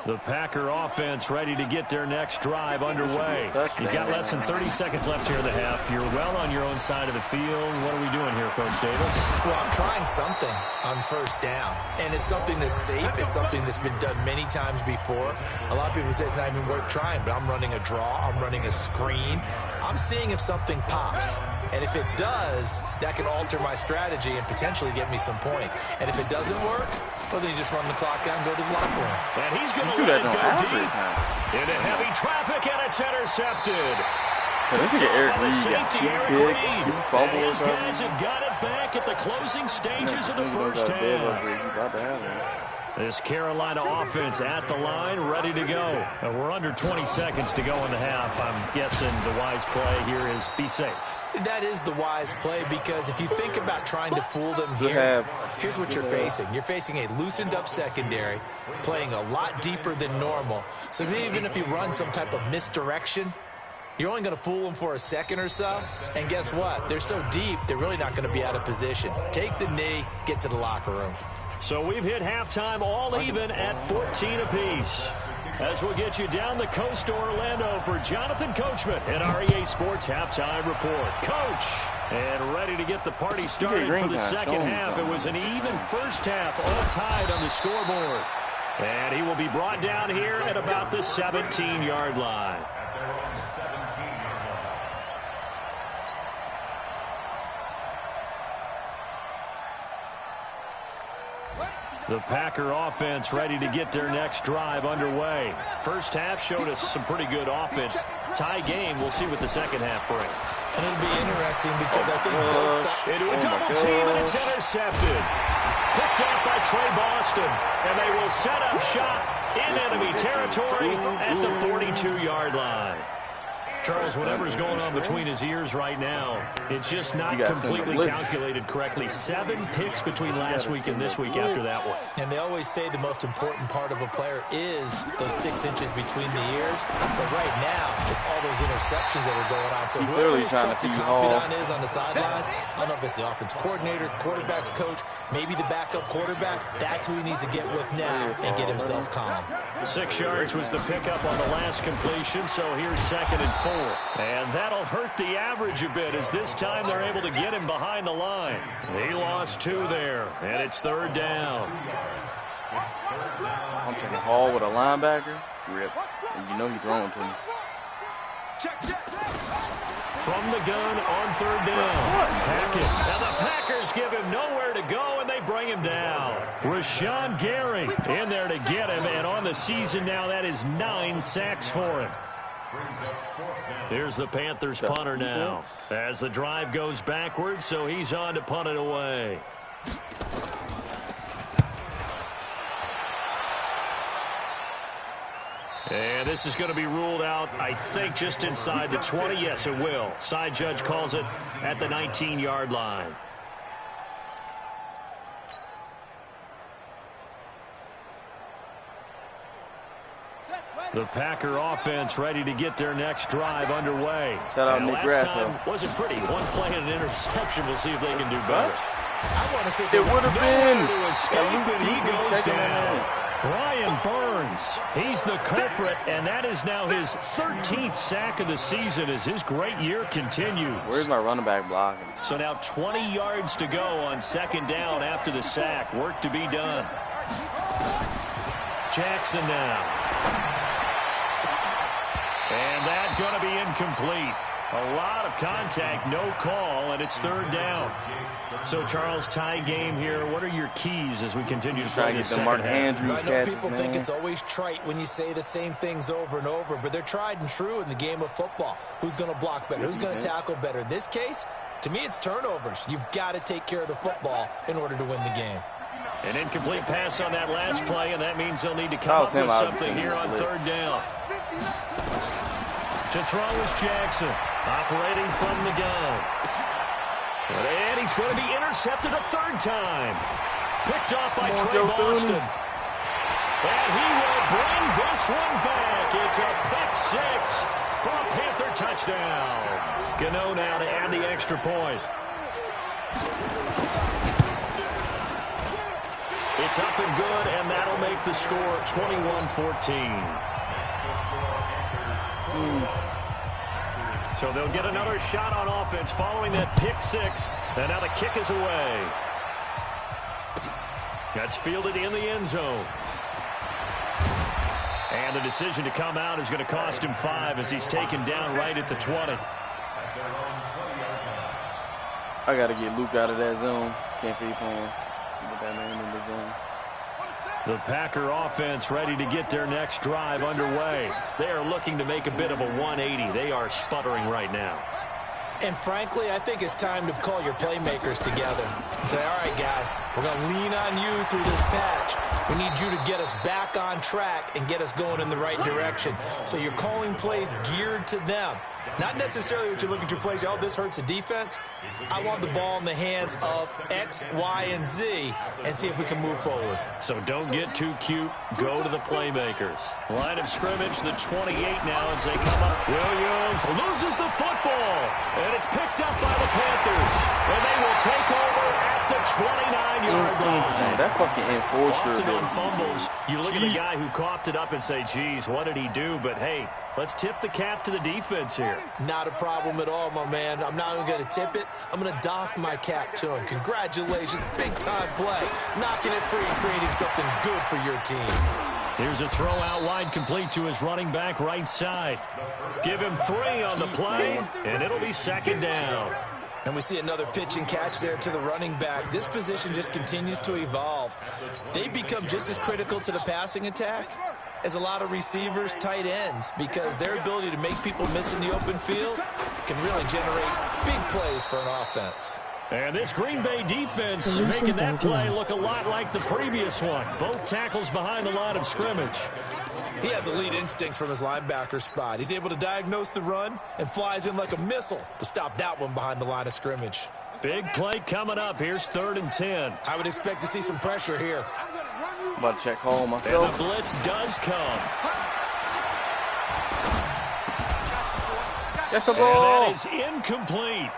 The Packer offense ready to get their next drive underway. You've got less than 30 seconds left here in the half. You're well on your own side of the field. What are we doing here, Coach Davis? Well, I'm trying something on 1st down. And it's something that's safe. It's something that's been done many times before. A lot of people say it's not even worth trying, but I'm running a draw. I'm running a screen. I'm seeing if something pops. And if it does, that can alter my strategy and potentially get me some points. And if it doesn't work, well, then you just run the clock out and go to the locker room. And he's going to let it go deep into heavy traffic, and it's intercepted. Safety Eric Reed. And his guys have got it back at the closing stages of the first half. This Carolina offense at the line, ready to go. We're under 20 seconds to go in the half. I'm guessing the wise play here is be safe. That is the wise play, because if you think about trying to fool them here, here's what you're facing. You're facing a loosened up secondary, playing a lot deeper than normal. So even if you run some type of misdirection, you're only going to fool them for a second or so. And guess what? They're so deep, they're really not going to be out of position. Take the knee, get to the locker room. So we've hit halftime all even at 14 apiece. As we'll get you down the coast to Orlando for Jonathan Coachman at our EA Sports Halftime Report. Coach, and ready to get the party started for the second half. It was an even first half, all tied on the scoreboard. And he will be brought down here at about the 17-yard line. The Packer offense ready to get their next drive underway. First half showed us some pretty good offense. Tie game. We'll see what the second half brings. And it'll be interesting because I think both sides... Into a double team, and it's intercepted. Picked up by Trey Boston. And they will set up shop in enemy territory at the 42-yard line. Charles, whatever's going on between his ears right now, it's just not completely calculated correctly. 7 picks between last week and this week after that one. And they always say the most important part of a player is those 6 inches between the ears. But right now, it's all those interceptions that are going on. So whoever his trusted confidant is on the sidelines, I don't know if it's the offense coordinator, quarterback's coach, maybe the backup quarterback, that's who he needs to get with now and get himself calm. 6 yards was the pickup on the last completion, so here's 2nd and 4. And that'll hurt the average a bit as this time they're able to get him behind the line. He lost 2 there, and it's 3rd down. I'm taking Hall with a linebacker. Rip. And you know he's throwing to me. From the gun on 3rd down. Hackett. And the Packers give him nowhere to go, and they bring him down. Rashawn Gary in there to get him, and on the season now, that is 9 sacks for him. Here's the Panthers punter now as the drive goes backwards, so he's on to punt it away. And this is going to be ruled out, I think, just inside the 20. Yes, it will. Side judge calls it at the 19-yard line. The Packer offense ready to get their next drive underway. Shout out Nick last time wasn't pretty. 1 play and an interception. We'll see if they can do better. I want to say it would have been. To escape, and he goes down. Brian Burns, he's the culprit, and that is now his 13th sack of the season as his great year continues. Where's my running back blocking? So now 20 yards to go on 2nd down after the sack. Work to be done. Jackson now. And that's going to be incomplete. A lot of contact, no call, and it's 3rd down. So, Charles, tie game here. What are your keys as we continue to play the second half? I know people think it's always trite when you say the same things over and over, but they're tried and true in the game of football. Who's going to block better? Who's going to tackle better? In this case, to me, it's turnovers. You've got to take care of the football in order to win the game. An incomplete pass on that last play, and that means they'll need to come up with something here on 3rd down. To throw is Jackson, operating from the gun. And he's going to be intercepted a 3rd time. Picked off by Trey Boston. And he will bring this one back. It's a pick 6 for a Panther touchdown. Gano now to add the extra point. It's up and good, and that'll make the score 21-14. So they'll get another shot on offense following that pick 6, and now the kick is away. That's fielded in the end zone. And the decision to come out is going to cost him 5 as he's taken down right at the 20. I got to get Luke out of that zone. Can't be playing with that man in the zone. The Packer offense ready to get their next drive underway. They are looking to make a bit of a 180. They are sputtering right now. And frankly, I think it's time to call your playmakers together and say, all right, guys, we're going to lean on you through this patch. We need you to get us back on track and get us going in the right direction. So you're calling plays geared to them. Not necessarily what you look at your plays, oh, this hurts the defense. I want the ball in the hands of X, Y, and Z and see if we can move forward. So don't get too cute. Go to the playmakers. Line of scrimmage, the 28 now as they come up. Williams loses the football, and it's picked up by the Panthers. And they will take over at the 29-yard line. That fucking enforcer. Often on fumbles, you look at the guy who coughed it up and say, geez, what did he do? But, hey, let's tip the cap to the defense here. Not a problem at all, my man. I'm not even going to tip it. I'm going to doff my cap to him. Congratulations. Big-time play. Knocking it free and creating something good for your team. Here's a throw out wide complete to his running back right side. Give him 3 on the play, and it'll be 2nd down. And we see another pitch and catch there to the running back. This position just continues to evolve. They become just as critical to the passing attack as a lot of receivers, tight ends, because their ability to make people miss in the open field can really generate big plays for an offense. And this Green Bay defense making that play look a lot like the previous one. Both tackles behind the line of scrimmage. He has elite instincts from his linebacker spot. He's able to diagnose the run and flies in like a missile to stop that one behind the line of scrimmage. Big play coming up. Here's 3rd and 10. I would expect to see some pressure here. I'm about to check home And myself. the blitz does come. That's a And ball. that is incomplete.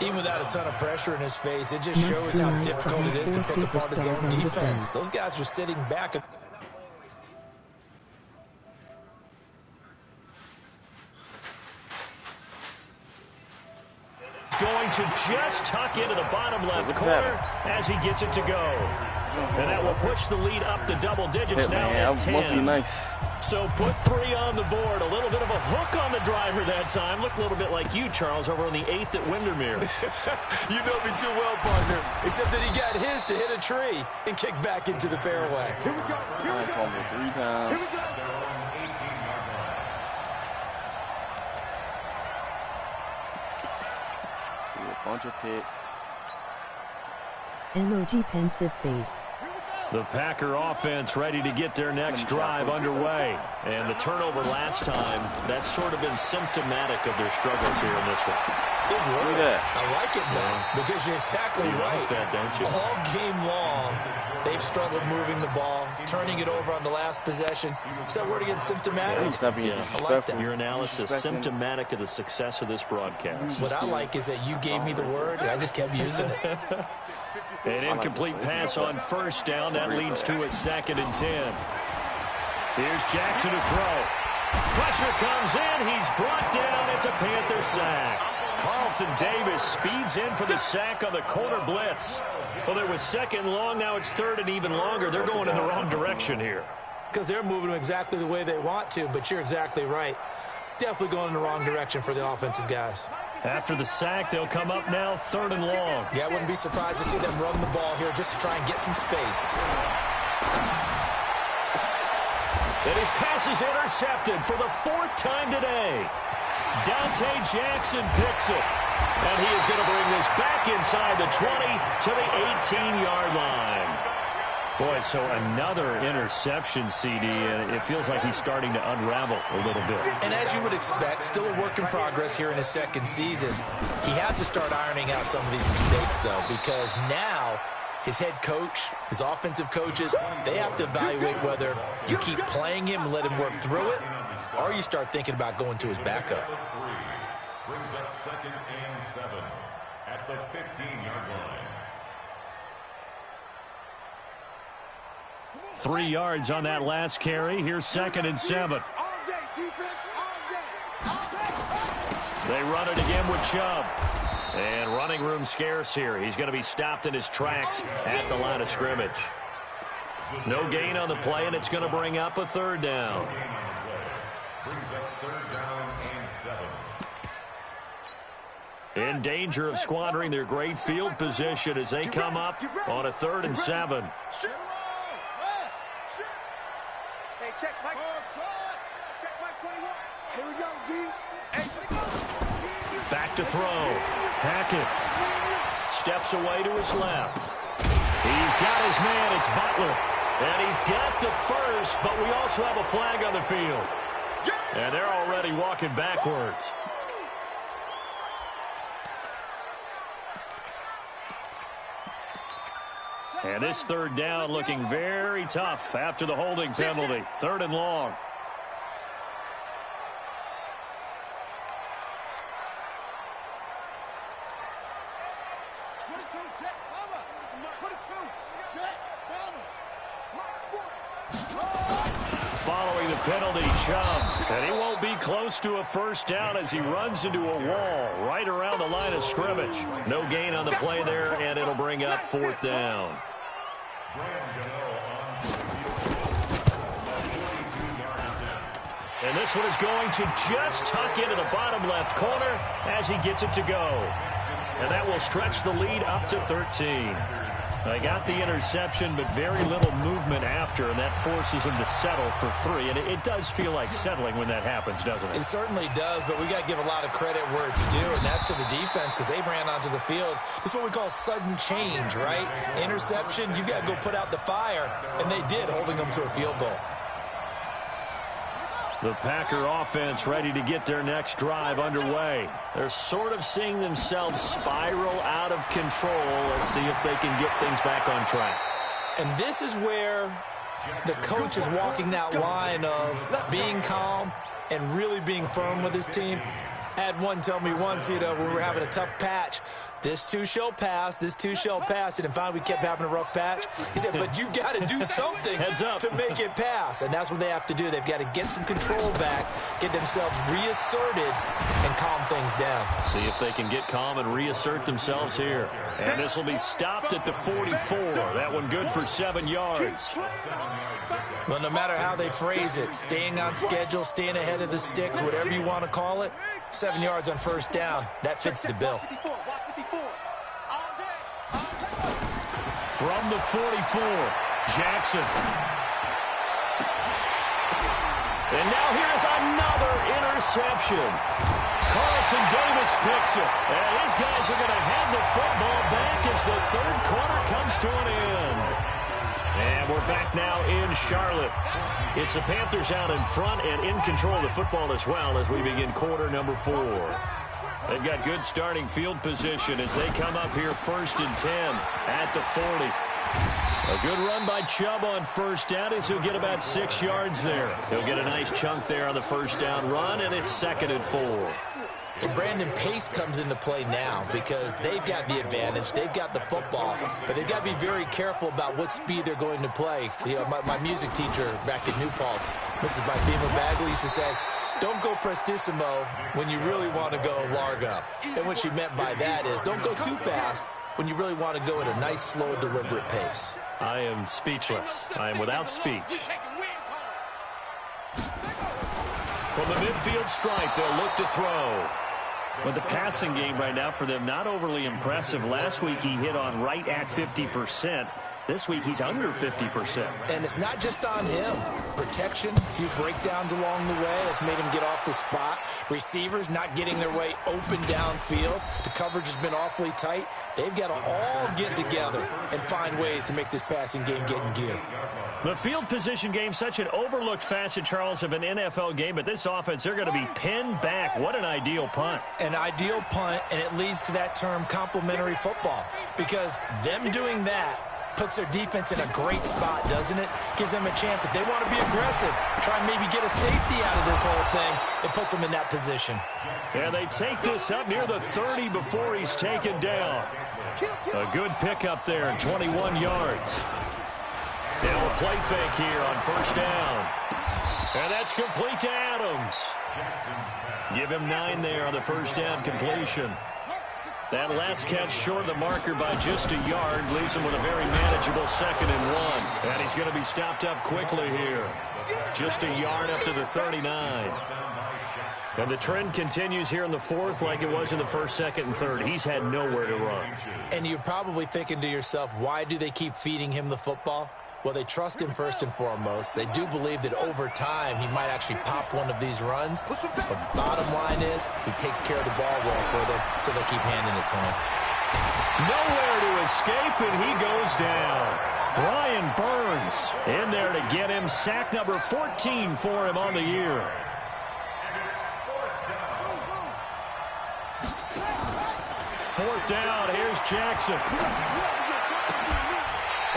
Even without a ton of pressure in his face, it just shows how difficult it is to pick apart his own defense. Those guys are sitting back. Going to just tuck into the bottom left corner as he gets it to go. And that will push the lead up to double digits Hit, now man. at 10. Must be nice. So put 3 on the board. A little bit of a hook on the driver that time. Looked a little bit like you, Charles, over on the 8th at Windermere. You know me too well, partner. Except that he got his to hit a tree and kick back into the fairway. Here we go. Here we I go. fumbled 3 times. Here we go. A bunch of picks. Emoji pensive face. The Packer offense ready to get their next drive underway. And the turnover last time, that's sort of been symptomatic of their struggles here in this one. Good work. Look at that. I like it, though, because you're exactly You right. like that, don't you? All game long, they've struggled moving the ball, turning it over on the last possession. Is that word again, symptomatic? He's not being Yeah, I like that. Your analysis symptomatic of the success of this broadcast. What I like is that you gave me the word, and I just kept using it. An incomplete pass on 1st down. That leads to a 2nd and 10. Here's Jackson to throw. Pressure comes in. He's brought down. It's a Panther sack. Carlton Davis speeds in for the sack on the corner blitz. Well, there was 2nd and long. Now it's 3rd and even longer. They're going in the wrong direction here. Because they're moving them exactly the way they want to, but you're exactly right. Definitely going in the wrong direction for the offensive guys. After the sack, they'll come up now 3rd and long. Yeah, I wouldn't be surprised to see them run the ball here just to try and get some space. And his pass is intercepted for the 4th time today. Dante Jackson picks it. And he is going to bring this back inside the 20 to the 18-yard line. Boy, so another interception, CD, and it feels like he's starting to unravel a little bit. And as you would expect, still a work in progress here in his 2nd season. He has to start ironing out some of these mistakes, though, because now his head coach, his offensive coaches, they have to evaluate whether you keep playing him and let him work through it, or you start thinking about going to his backup. Brings up 2nd and 7 at the 15-yard line. 3 yards on that last carry. Here's 2nd and 7. All day, defense, all day. All day. They run it again with Chubb. And running room scarce here. He's going to be stopped in his tracks at the line of scrimmage. No gain on the play, and it's going to bring up a 3rd down. Brings up 3rd down and 7. In danger of squandering their great field position as they come up on a 3rd and 7. Hey, check Mike. Check Mike 21. Here we go, D. Hey, Back to throw. Hackett steps away to his left. He's got his man. It's Butler. And he's got the 1st, but we also have a flag on the field. And they're already walking backwards. And this 3rd down looking very tough after the holding penalty. 3rd and long. Following the penalty, Chubb. And he won't be close to a 1st down as he runs into a wall right around the line of scrimmage. No gain on the play there, and it'll bring up 4th down. And this one is going to just tuck into the bottom left corner as he gets it to go. And that will stretch the lead up to 13. They got the interception, but very little movement after, and that forces them to settle for 3. And it does feel like settling when that happens, doesn't it? It certainly does, but we got to give a lot of credit where it's due, and that's to the defense because they ran onto the field. This is what we call sudden change, right? Interception, you've got to go put out the fire, and they did, holding them to a field goal. The Packer offense ready to get their next drive underway. They're sort of seeing themselves spiral out of control. Let's see if they can get things back on track. And this is where the coach is walking that line of being calm and really being firm with his team. I had one tell me once, when we were having a tough patch, this too shall pass, this too shall pass. And finally we kept having a rough patch. He said, but you've got to do something to make it pass. And that's what they have to do. They've got to get some control back, get themselves reasserted, and calm things down. See if they can get calm and reassert themselves here. And this will be stopped at the 44. That one good for 7 yards. Well, no matter how they phrase it, staying on schedule, staying ahead of the sticks, whatever you want to call it, 7 yards on first down, that fits the bill. From the 44, Jackson. And now here's another interception. Carlton Davis picks it. And these guys are going to have the football back as the third quarter comes to an end. And we're back now in Charlotte. It's the Panthers out in front and in control of the football as well as we begin quarter number 4. They've got good starting field position as they come up here 1st and 10 at the 40. A good run by Chubb on first down as he'll get about 6 yards there. He'll get a nice chunk there on the first down run, and it's 2nd and 4. And Brandon, pace comes into play now because they've got the advantage. They've got the football, but they've got to be very careful about what speed they're going to play. My music teacher back at New Paltz, Mrs. Beamer Bagley, used to say, don't go prestissimo when you really want to go largo. And what she meant by that is don't go too fast when you really want to go at a nice, slow, deliberate pace. I am speechless. I am without speech. From the midfield stripe, they'll look to throw. But the passing game right now for them, not overly impressive. Last week he hit on right at 50%. This week he's under 50%. And it's not just on him. Protection, a few breakdowns along the way. That's made him get off the spot. Receivers not getting their way open downfield. The coverage has been awfully tight. They've got to all get together and find ways to make this passing game get in gear. The field position game, such an overlooked facet, Charles, of an NFL game, but this offense, they're going to be pinned back. What an ideal punt. An ideal punt, and it leads to that term complementary football, because them doing that puts their defense in a great spot, doesn't it? Gives them a chance. If they want to be aggressive, try and maybe get a safety out of this whole thing, it puts them in that position. And they take this up near the 30 before he's taken down. A good pickup there, 21 yards. Now a play fake here on first down. And that's complete to Adams. Give him 9 there on the first down completion. That last catch short of the marker by just a yard leaves him with a very manageable 2nd and 1. And he's going to be stopped up quickly here. Just a yard up to the 39. And the trend continues here in the 4th like it was in the 1st, 2nd, and 3rd. He's had nowhere to run. And you're probably thinking to yourself, why do they keep feeding him the football? Well, they trust him first and foremost. They do believe that over time he might actually pop one of these runs. But bottom line is he takes care of the ball well for them, so they'll keep handing it to him. Nowhere to escape, and he goes down. Brian Burns in there to get him. Sack number 14 for him on the year. Fourth down, here's Jackson.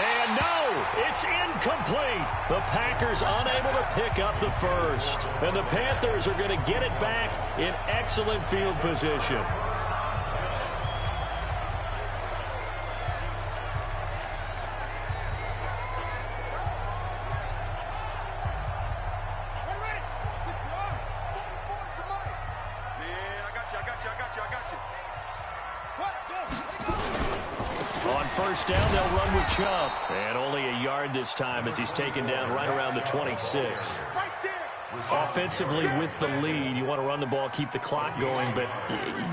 And no, it's incomplete. The Packers unable to pick up the first. And the Panthers are going to get it back in excellent field position. On first down, they'll run with Chubb. And only a yard this time as he's taken down right around the 26. Offensively with the lead, you want to run the ball, keep the clock going, but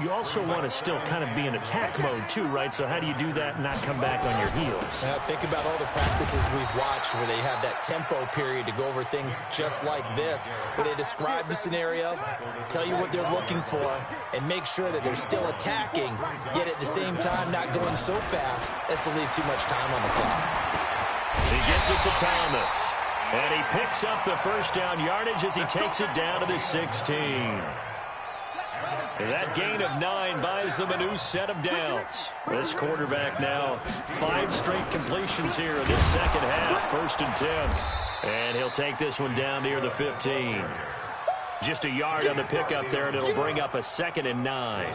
you also want to still kind of be in attack mode too, right? So how do you do that and not come back on your heels? Think about all the practices we've watched where they have that tempo period to go over things just like this, where they describe the scenario, tell you what they're looking for, and make sure that they're still attacking, yet at the same time not going so fast as to leave too much time on the clock. He gets it to Thomas. And he picks up the first down yardage as he takes it down to the 16. And that gain of 9 buys them a new set of downs. This quarterback now 5 straight completions here in this second half. 1st and 10. And he'll take this one down near the 15. Just a yard on the pickup there, and it'll bring up a 2nd and 9.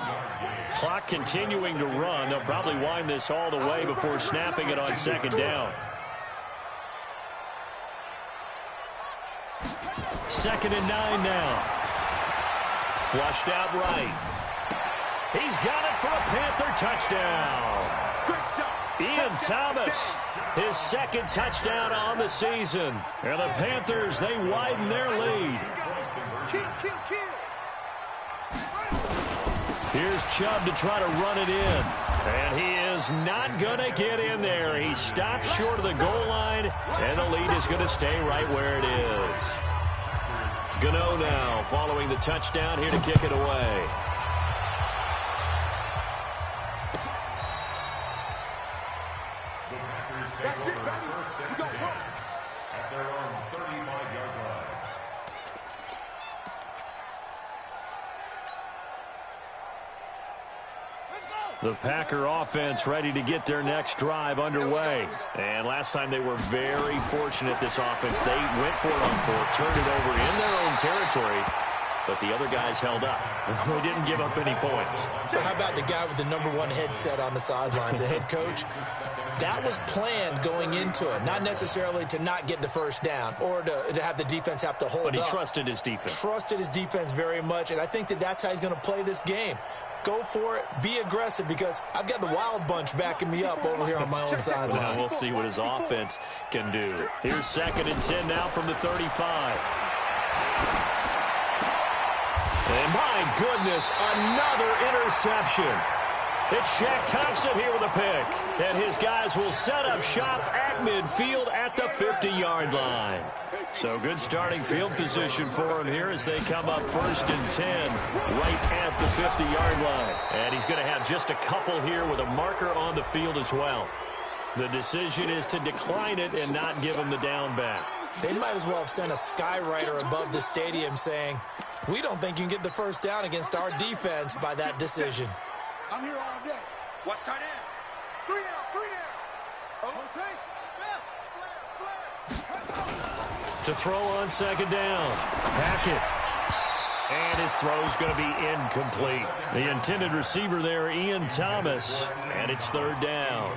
Clock continuing to run. They'll probably wind this all the way before snapping it on 2nd down. 2nd and 9 now. Flushed out right. He's got it for a Panther touchdown. Ian Thomas, his 2nd touchdown on the season. And the Panthers, they widen their lead. Here's Chubb to try to run it in. And he is not going to get in there. He stops short of the goal line, and the lead is going to stay right where it is. Gano now following the touchdown here to kick it away. The Packers take over 1st and 10 at their own 35-yard line. The Packer offense ready to get their next drive underway. And last time they were very fortunate, this offense. They went for it on 4th, turned it over in their own territory, but the other guys held up. They didn't give up any points. So how about the guy with the #1 headset on the sidelines, the head coach? That was planned going into it, not necessarily to not get the first down or to have the defense have to hold up. But he trusted his defense. Trusted his defense very much, and I think that's how he's going to play this game. Go for it. Be aggressive, because I've got the wild bunch backing me up over here on my own sideline. Now we'll see what his offense can do. Here's 2nd and 10 now from the 35. And my goodness, another interception. It's Shaq Thompson here with a pick. And his guys will set up shop at midfield at the 50-yard line. So good starting field position for him here as they come up 1st and 10 right at the 50-yard line. And he's going to have just a couple here with a marker on the field as well. The decision is to decline it and not give him the down back. They might as well have sent a skywriter above the stadium saying, we don't think you can get the first down against our defense by that decision. I'm here all day. Watch tight end. 3 down, 3 down. Rotate. To throw on 2nd down. Hackett. And his throw's going to be incomplete. The intended receiver there, Ian Thomas. And it's 3rd down.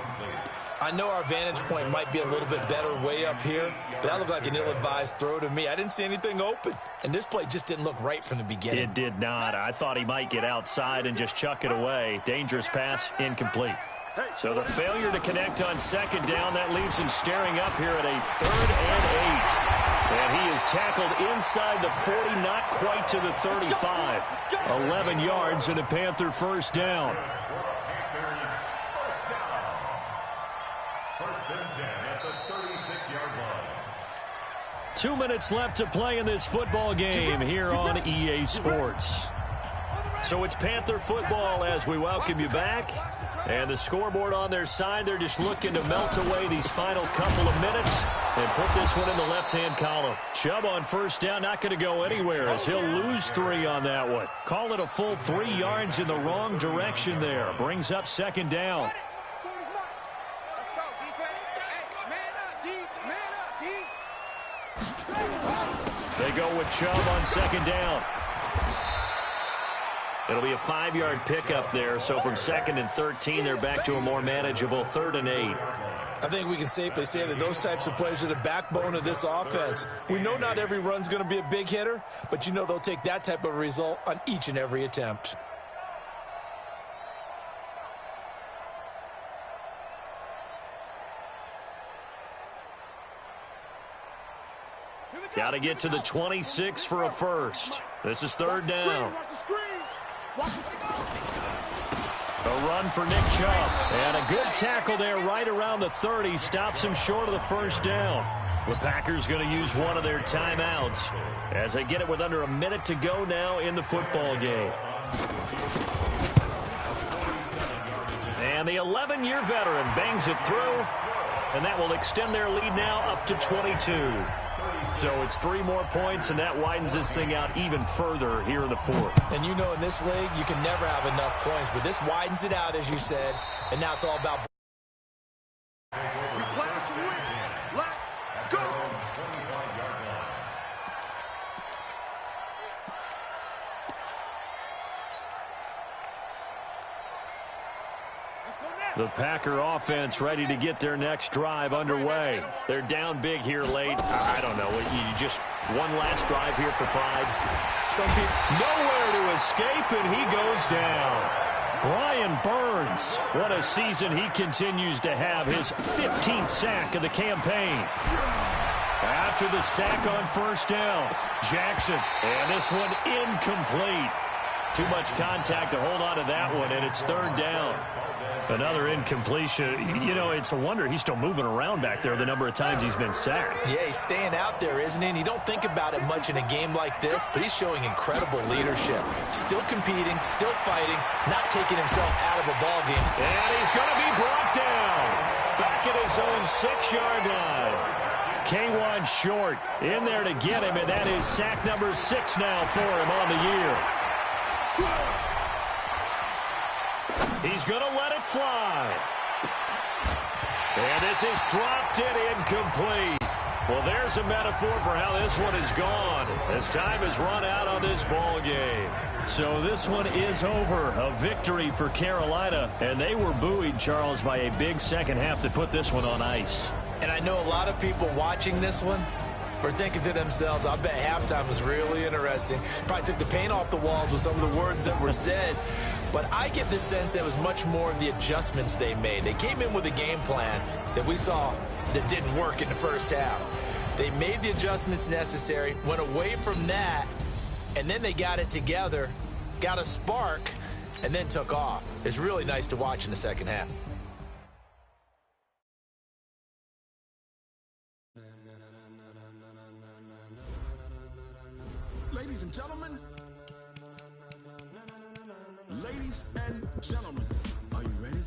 I know our vantage point might be a little bit better way up here, but that looked like an ill-advised throw to me. I didn't see anything open, and this play just didn't look right from the beginning. It did not. I thought he might get outside and just chuck it away. Dangerous pass, incomplete. So the failure to connect on 2nd down, that leaves him staring up here at a 3rd and 8. And he is tackled inside the 40, not quite to the 35. 11 yards and a Panther first down. At the 36-yard line. 2 minutes left to play in this football game here on EA Sports. So it's Panther football as we welcome you back. And the scoreboard on their side, they're just looking to melt away these final couple of minutes and put this one in the left-hand column. Chubb on 1st down, not going to go anywhere as he'll lose 3 on that one. Call it a full 3 yards in the wrong direction there. Brings up 2nd down. They go with Chubb on 2nd down. It'll be a 5-yard pickup there. So from 2nd and 13, they're back to a more manageable 3rd and 8. I think we can safely say that those types of plays are the backbone of this offense. We know not every run's going to be a big hitter, but you know they'll take that type of result on each and every attempt. Got to get to the 26 for a first. This is 3rd down. A run for Nick Chubb. And a good tackle there right around the 30. Stops him short of the first down. The Packers going to use one of their timeouts as they get it with under a minute to go now in the football game. And the 11-year veteran bangs it through. And that will extend their lead now up to 22. So it's 3 more points, and that widens this thing out even further here in the 4th. And you know in this league, you can never have enough points, but this widens it out, as you said, and now it's all about... The Packer offense ready to get their next drive underway. They're down big here late. I don't know. You just one last drive here for pride. Some people nowhere to escape, and he goes down. Brian Burns, what a season he continues to have. His 15th sack of the campaign. After the sack on first down, Jackson, and this one incomplete. Too much contact to hold on to that one, and it's 3rd down. Another incompletion. You know, it's a wonder he's still moving around back there the number of times he's been sacked. Yeah, he's staying out there, isn't he? And you don't think about it much in a game like this, but he's showing incredible leadership. Still competing, still fighting, not taking himself out of a ball game. And he's going to be brought down. Back at his own 6-yard line. K1 Short in there to get him, and that is sack number 6 now for him on the year. He's going to let it fly. And this is dropped it incomplete. Well, there's a metaphor for how this one is gone as time has run out on this ball game. So this one is over. A victory for Carolina. And they were buoyed, Charles, by a big second half to put this one on ice. And I know a lot of people watching this one are thinking to themselves, I bet halftime was really interesting. Probably took the paint off the walls with some of the words that were said. But I get the sense that it was much more of the adjustments they made. They came in with a game plan that we saw that didn't work in the first half. They made the adjustments necessary, went away from that, and then they got it together, got a spark, and then took off. It's really nice to watch in the second half. Ladies and gentlemen, ladies and gentlemen, are you ready?